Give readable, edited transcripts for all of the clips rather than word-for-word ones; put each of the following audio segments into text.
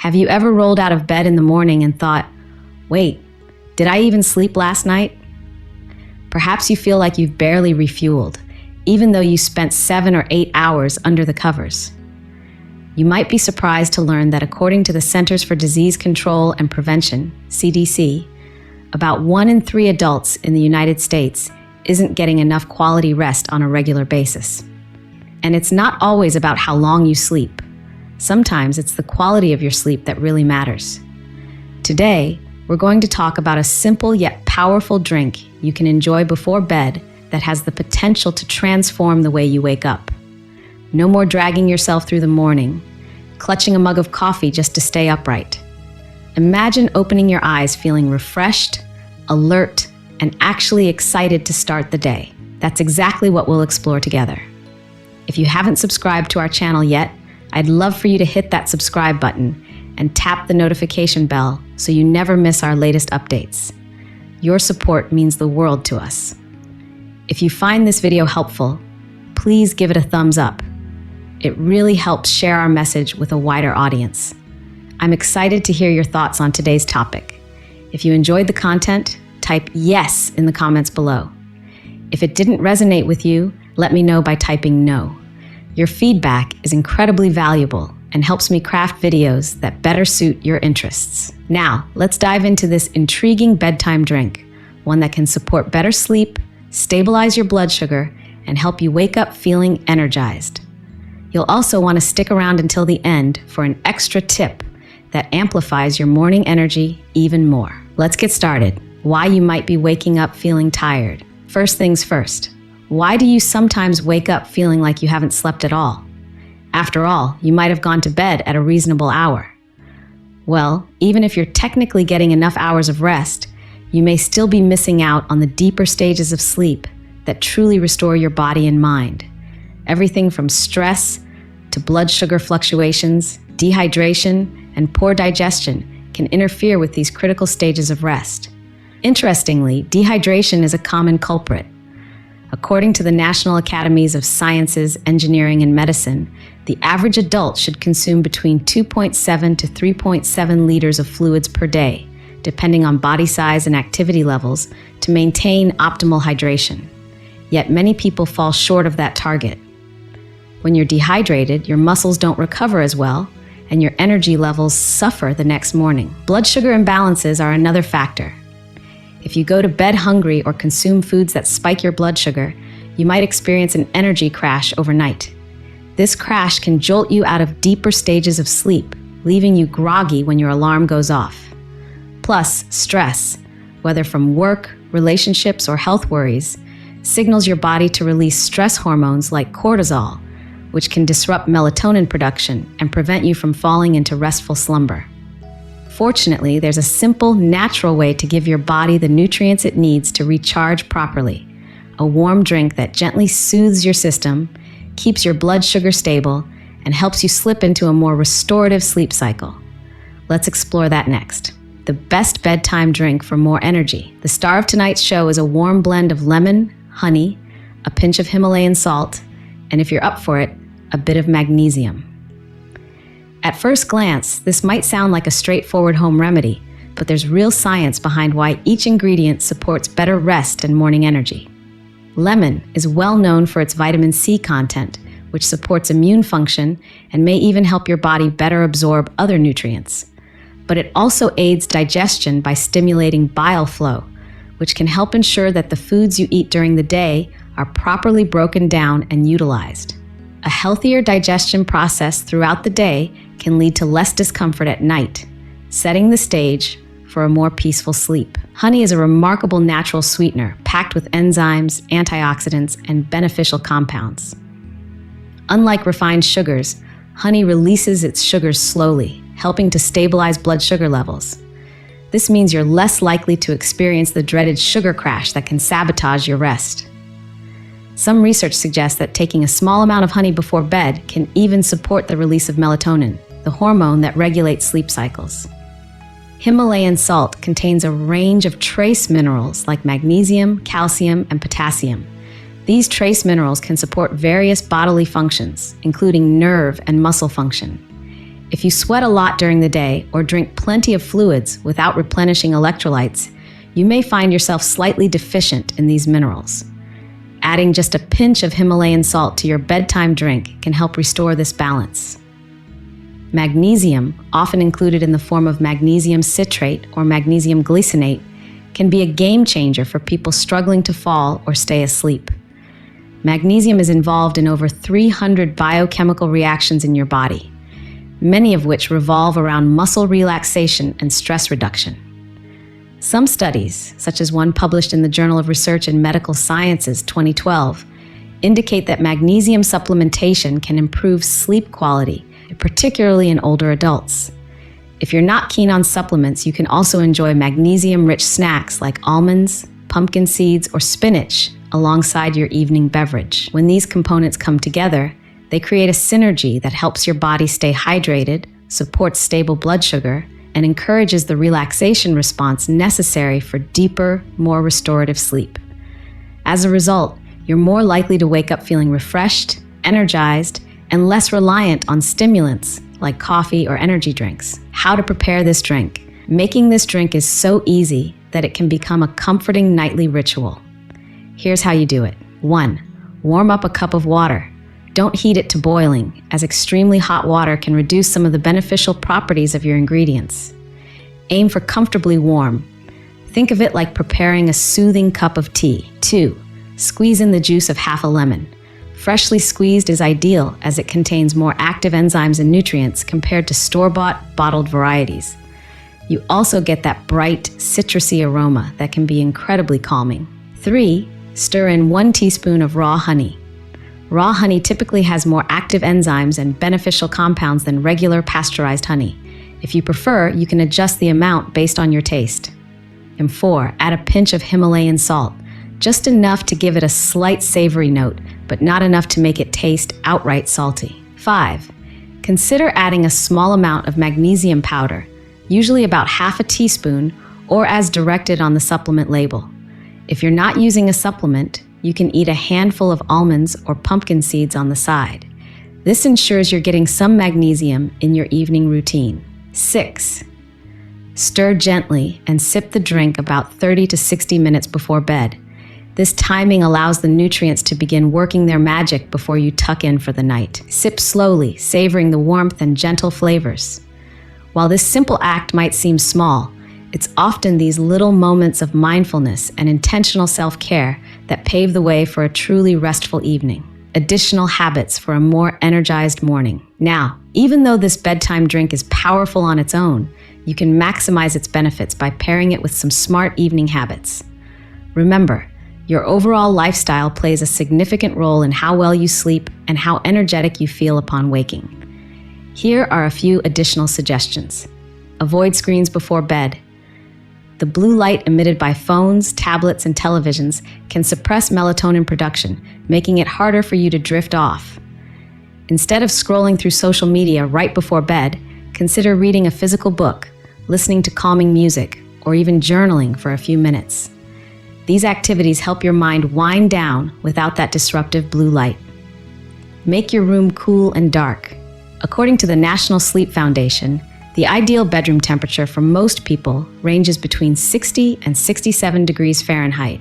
Have you ever rolled out of bed in the morning and thought, wait, did I even sleep last night? Perhaps you feel like you've barely refueled, even though you spent 7 or 8 hours under the covers. You might be surprised to learn that according to the Centers for Disease Control and Prevention, CDC, about 1 in 3 adults in the United States isn't getting enough quality rest on a regular basis. And it's not always about how long you sleep. Sometimes it's the quality of your sleep that really matters. Today, we're going to talk about a simple yet powerful drink you can enjoy before bed that has the potential to transform the way you wake up. No more dragging yourself through the morning, clutching a mug of coffee just to stay upright. Imagine opening your eyes feeling refreshed, alert, and actually excited to start the day. That's exactly what we'll explore together. If you haven't subscribed to our channel yet, I'd love for you to hit that subscribe button and tap the notification bell so you never miss our latest updates. Your support means the world to us. If you find this video helpful, please give it a thumbs up. It really helps share our message with a wider audience. I'm excited to hear your thoughts on today's topic. If you enjoyed the content, type yes in the comments below. If it didn't resonate with you, let me know by typing no. Your feedback is incredibly valuable and helps me craft videos that better suit your interests. Now, let's dive into this intriguing bedtime drink, one that can support better sleep, stabilize your blood sugar, and help you wake up feeling energized. You'll also want to stick around until the end for an extra tip that amplifies your morning energy even more. Let's get started. Why you might be waking up feeling tired. First things first, why do you sometimes wake up feeling like you haven't slept at all? After all, you might have gone to bed at a reasonable hour. Well, even if you're technically getting enough hours of rest, you may still be missing out on the deeper stages of sleep that truly restore your body and mind. Everything from stress to blood sugar fluctuations, dehydration, and poor digestion can interfere with these critical stages of rest. Interestingly, dehydration is a common culprit. According to the National Academies of Sciences, Engineering, and Medicine, the average adult should consume between 2.7 to 3.7 liters of fluids per day, depending on body size and activity levels, to maintain optimal hydration. Yet many people fall short of that target. When you're dehydrated, your muscles don't recover as well, and your energy levels suffer the next morning. Blood sugar imbalances are another factor. If you go to bed hungry or consume foods that spike your blood sugar, you might experience an energy crash overnight. This crash can jolt you out of deeper stages of sleep, leaving you groggy when your alarm goes off. Plus, stress, whether from work, relationships, or health worries, signals your body to release stress hormones like cortisol, which can disrupt melatonin production and prevent you from falling into restful slumber. Fortunately, there's a simple, natural way to give your body the nutrients it needs to recharge properly. A warm drink that gently soothes your system, keeps your blood sugar stable, and helps you slip into a more restorative sleep cycle. Let's explore that next. The best bedtime drink for more energy. The star of tonight's show is a warm blend of lemon, honey, a pinch of Himalayan salt, and if you're up for it, a bit of magnesium. At first glance, this might sound like a straightforward home remedy, but there's real science behind why each ingredient supports better rest and morning energy. Lemon is well known for its vitamin C content, which supports immune function and may even help your body better absorb other nutrients. But it also aids digestion by stimulating bile flow, which can help ensure that the foods you eat during the day are properly broken down and utilized. A healthier digestion process throughout the day can lead to less discomfort at night, setting the stage for a more peaceful sleep. Honey is a remarkable natural sweetener packed with enzymes, antioxidants, and beneficial compounds. Unlike refined sugars, honey releases its sugars slowly, helping to stabilize blood sugar levels. This means you're less likely to experience the dreaded sugar crash that can sabotage your rest. Some research suggests that taking a small amount of honey before bed can even support the release of melatonin, the hormone that regulates sleep cycles. Himalayan salt contains a range of trace minerals like magnesium, calcium, and potassium. These trace minerals can support various bodily functions, including nerve and muscle function. If you sweat a lot during the day or drink plenty of fluids without replenishing electrolytes, you may find yourself slightly deficient in these minerals. Adding just a pinch of Himalayan salt to your bedtime drink can help restore this balance. Magnesium, often included in the form of magnesium citrate or magnesium glycinate, can be a game changer for people struggling to fall or stay asleep. Magnesium is involved in over 300 biochemical reactions in your body, many of which revolve around muscle relaxation and stress reduction. Some studies, such as one published in the Journal of Research in Medical Sciences 2012, indicate that magnesium supplementation can improve sleep quality, particularly in older adults. If you're not keen on supplements, you can also enjoy magnesium-rich snacks like almonds, pumpkin seeds, or spinach alongside your evening beverage. When these components come together, they create a synergy that helps your body stay hydrated, supports stable blood sugar, and encourages the relaxation response necessary for deeper, more restorative sleep. As a result, you're more likely to wake up feeling refreshed, energized, and less reliant on stimulants like coffee or energy drinks. How to prepare this drink? Making this drink is so easy that it can become a comforting nightly ritual. Here's how you do it. 1. Warm up a cup of water. Don't heat it to boiling, as extremely hot water can reduce some of the beneficial properties of your ingredients. Aim for comfortably warm. Think of it like preparing a soothing cup of tea. 2. Squeeze in the juice of half a lemon. Freshly squeezed is ideal as it contains more active enzymes and nutrients compared to store-bought, bottled varieties. You also get that bright, citrusy aroma that can be incredibly calming. 3. Stir in 1 teaspoon of raw honey. Raw honey typically has more active enzymes and beneficial compounds than regular pasteurized honey. If you prefer, you can adjust the amount based on your taste. And 4. Add a pinch of Himalayan salt, just enough to give it a slight savory note, but not enough to make it taste outright salty. 5. Consider adding a small amount of magnesium powder, usually about half a teaspoon, or as directed on the supplement label. If you're not using a supplement, you can eat a handful of almonds or pumpkin seeds on the side. This ensures you're getting some magnesium in your evening routine. 6. Stir gently and sip the drink about 30 to 60 minutes before bed. This timing allows the nutrients to begin working their magic before you tuck in for the night. Sip slowly, savoring the warmth and gentle flavors. While this simple act might seem small, it's often these little moments of mindfulness and intentional self-care that pave the way for a truly restful evening. Additional habits for a more energized morning. Now, even though this bedtime drink is powerful on its own, you can maximize its benefits by pairing it with some smart evening habits. Remember, your overall lifestyle plays a significant role in how well you sleep and how energetic you feel upon waking. Here are a few additional suggestions. Avoid screens before bed. The blue light emitted by phones, tablets, and televisions can suppress melatonin production, making it harder for you to drift off. Instead of scrolling through social media right before bed, consider reading a physical book, listening to calming music, or even journaling for a few minutes. These activities help your mind wind down without that disruptive blue light. Make your room cool and dark. According to the National Sleep Foundation, the ideal bedroom temperature for most people ranges between 60 and 67 degrees Fahrenheit,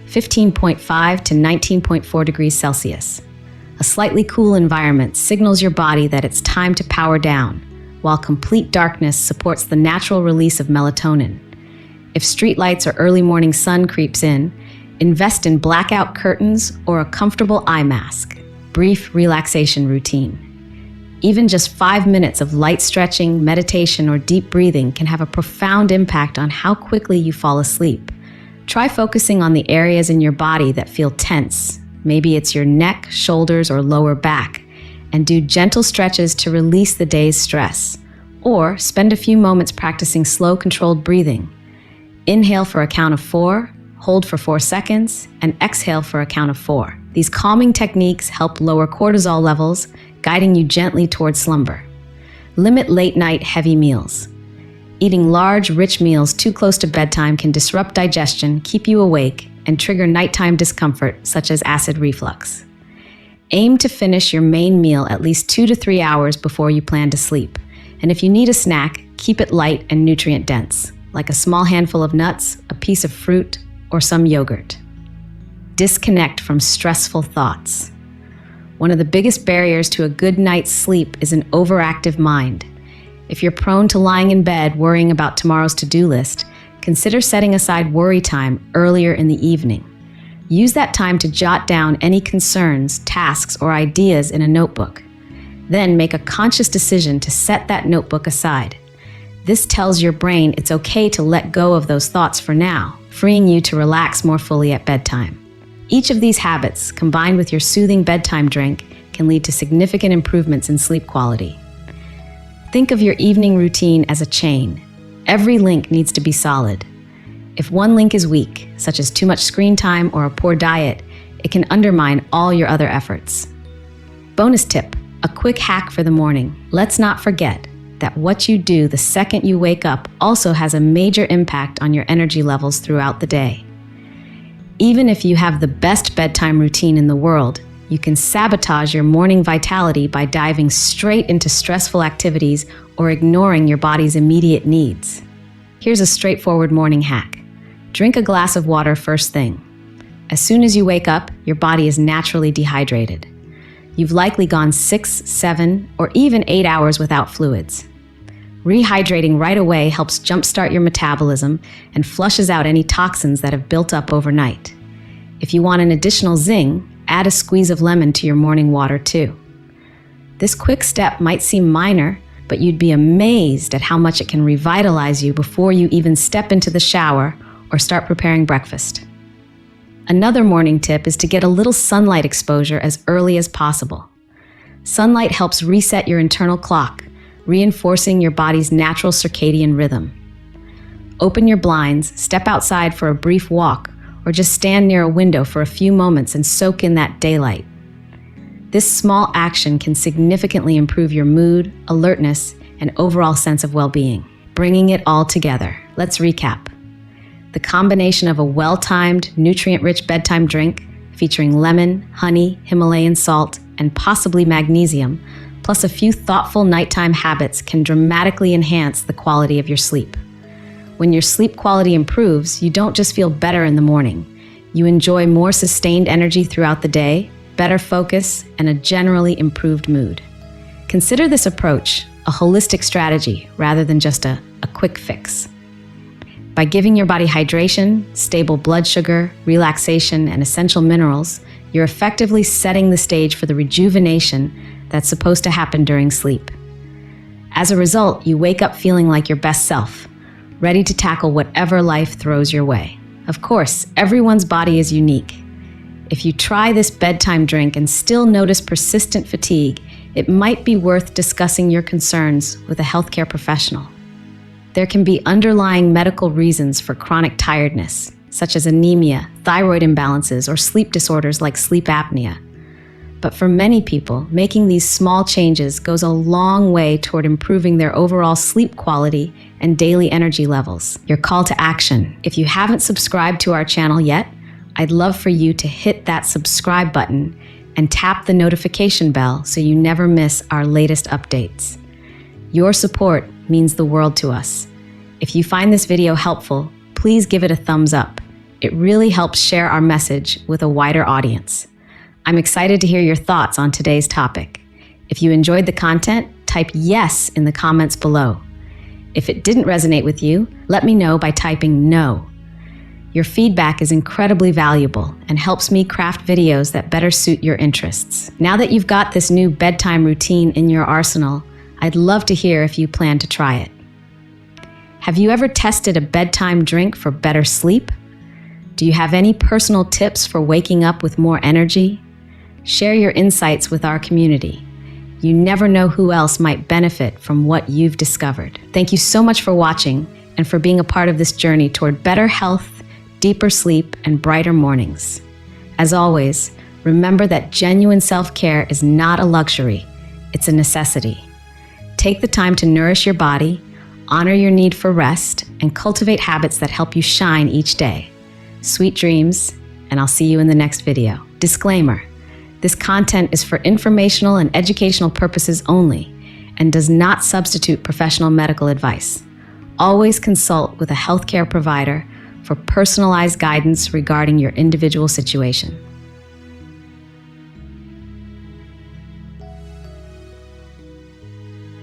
15.5 to 19.4 degrees Celsius. A slightly cool environment signals your body that it's time to power down, while complete darkness supports the natural release of melatonin. If streetlights or early morning sun creeps in, invest in blackout curtains or a comfortable eye mask. Brief relaxation routine. Even just 5 minutes of light stretching, meditation, or deep breathing can have a profound impact on how quickly you fall asleep. Try focusing on the areas in your body that feel tense. Maybe it's your neck, shoulders, or lower back, and do gentle stretches to release the day's stress. Or spend a few moments practicing slow, controlled breathing. Inhale for a count of 4, hold for 4 seconds, and exhale for a count of 4. These calming techniques help lower cortisol levels, guiding you gently towards slumber. Limit late-night heavy meals. Eating large, rich meals too close to bedtime can disrupt digestion, keep you awake, and trigger nighttime discomfort, such as acid reflux. Aim to finish your main meal at least 2 to 3 hours before you plan to sleep. And if you need a snack, keep it light and nutrient-dense, like a small handful of nuts, a piece of fruit, or some yogurt. Disconnect from stressful thoughts. One of the biggest barriers to a good night's sleep is an overactive mind. If you're prone to lying in bed worrying about tomorrow's to-do list, consider setting aside worry time earlier in the evening. Use that time to jot down any concerns, tasks, or ideas in a notebook. Then make a conscious decision to set that notebook aside. This tells your brain it's okay to let go of those thoughts for now, freeing you to relax more fully at bedtime. Each of these habits, combined with your soothing bedtime drink, can lead to significant improvements in sleep quality. Think of your evening routine as a chain. Every link needs to be solid. If one link is weak, such as too much screen time or a poor diet, it can undermine all your other efforts. Bonus tip, a quick hack for the morning. Let's not forget that what you do the second you wake up also has a major impact on your energy levels throughout the day. Even if you have the best bedtime routine in the world, you can sabotage your morning vitality by diving straight into stressful activities or ignoring your body's immediate needs. Here's a straightforward morning hack. Drink a glass of water first thing. As soon as you wake up, your body is naturally dehydrated. You've likely gone 6, 7, or even 8 hours without fluids. Rehydrating right away helps jumpstart your metabolism and flushes out any toxins that have built up overnight. If you want an additional zing, add a squeeze of lemon to your morning water too. This quick step might seem minor, but you'd be amazed at how much it can revitalize you before you even step into the shower or start preparing breakfast. Another morning tip is to get a little sunlight exposure as early as possible. Sunlight helps reset your internal clock, reinforcing your body's natural circadian rhythm. Open your blinds, step outside for a brief walk, or just stand near a window for a few moments and soak in that daylight. This small action can significantly improve your mood, alertness, and overall sense of well-being. Bringing it all together, let's recap. The combination of a well-timed, nutrient-rich bedtime drink featuring lemon, honey, Himalayan salt, and possibly magnesium, plus a few thoughtful nighttime habits can dramatically enhance the quality of your sleep. When your sleep quality improves, you don't just feel better in the morning. You enjoy more sustained energy throughout the day, better focus, and a generally improved mood. Consider this approach a holistic strategy rather than just a quick fix. By giving your body hydration, stable blood sugar, relaxation, and essential minerals, you're effectively setting the stage for the rejuvenation that's supposed to happen during sleep. As a result, you wake up feeling like your best self, ready to tackle whatever life throws your way. Of course, everyone's body is unique. If you try this bedtime drink and still notice persistent fatigue, it might be worth discussing your concerns with a healthcare professional. There can be underlying medical reasons for chronic tiredness, such as anemia, thyroid imbalances, or sleep disorders like sleep apnea. But for many people, making these small changes goes a long way toward improving their overall sleep quality and daily energy levels. Your call to action. If you haven't subscribed to our channel yet, I'd love for you to hit that subscribe button and tap the notification bell so you never miss our latest updates. Your support means the world to us. If you find this video helpful, please give it a thumbs up. It really helps share our message with a wider audience. I'm excited to hear your thoughts on today's topic. If you enjoyed the content, type yes in the comments below. If it didn't resonate with you, let me know by typing no. Your feedback is incredibly valuable and helps me craft videos that better suit your interests. Now that you've got this new bedtime routine in your arsenal, I'd love to hear if you plan to try it. Have you ever tested a bedtime drink for better sleep? Do you have any personal tips for waking up with more energy? Share your insights with our community. You never know who else might benefit from what you've discovered. Thank you so much for watching and for being a part of this journey toward better health, deeper sleep, and brighter mornings. As always, remember that genuine self-care is not a luxury, it's a necessity. Take the time to nourish your body, honor your need for rest, and cultivate habits that help you shine each day. Sweet dreams, and I'll see you in the next video. Disclaimer: this content is for informational and educational purposes only and does not substitute professional medical advice. Always consult with a healthcare provider for personalized guidance regarding your individual situation.